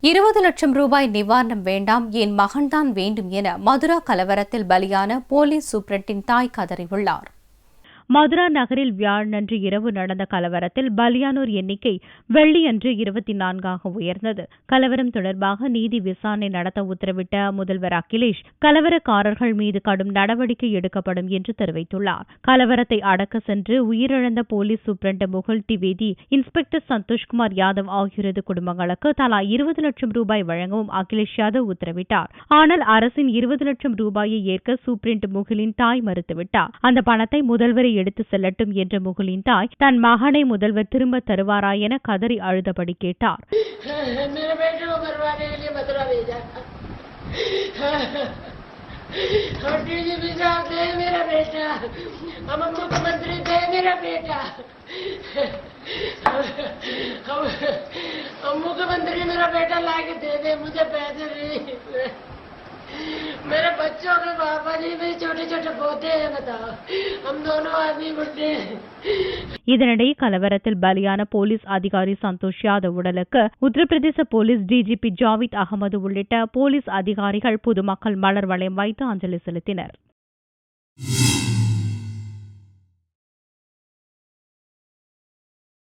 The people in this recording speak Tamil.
20 லட்சம் ரூபாய் நிவாரணம் வேண்டாம், என் மகன்தான் வேண்டும் என மதுரா கலவரத்தில் பலியான போலீஸ் சூப்பரண்டின் தாய் கதறியுள்ளார். மதுரா நகரில் வியாழனன்று இரவு நடந்த கலவரத்தில் பலியானோர் எண்ணிக்கை வெள்ளியன்று 24ஆக உயர்ந்தது. கலவரம் தொடர்பாக நீதி விசாரணை நடத்த உத்தரவிட்ட முதல்வர் அகிலேஷ் கலவரக்காரர்கள் மீது கடும் நடவடிக்கை எடுக்கப்படும் என்று தெரிவித்துள்ளார். கலவரத்தை அடக்க சென்று உயிரிழந்த police superintendent Mukul Dwivedi, inspector Santosh Kumar Yadav ஆகியோரது குடும்பங்களுக்கு தலா 20 லட்சம் ரூபாய் வழங்கவும் அகிலேஷ் யாதவ் உத்தரவிட்டார். ஆனால் அரசின் 20 லட்சம் ரூபாயை ஏற்க சூப்பரண்ட் முகுலின் தாய் மறுத்துவிட்டார். அந்த பணத்தை முதல்வரை எடுத்து செல்லட்டும் என்ற முகுலின் தாய் தன் மகனை முதல்வர் திரும்ப தருவாரா என கதறி அழுதபடி கேட்டார். मुख्यमंत्री मेरा बेटा लाके दे दे, मुझे पैसे नहीं, मेरे बच्चों के पापा जी भी छोटे छोटे पोते हैं, बताओ हम दोनों आदमी बुढ़े. இதனிடையே கலவரத்தில் பலியான போலீஸ் அதிகாரி சந்தோஷ் யாதவ் உடலுக்கு உத்தரப்பிரதேச போலீஸ் டிஜிபி ஜாவித் அகமது உள்ளிட்ட போலீஸ் அதிகாரிகள் பொதுமக்கள் மலர் வளையம் வைத்து அஞ்சலி செலுத்தினர்.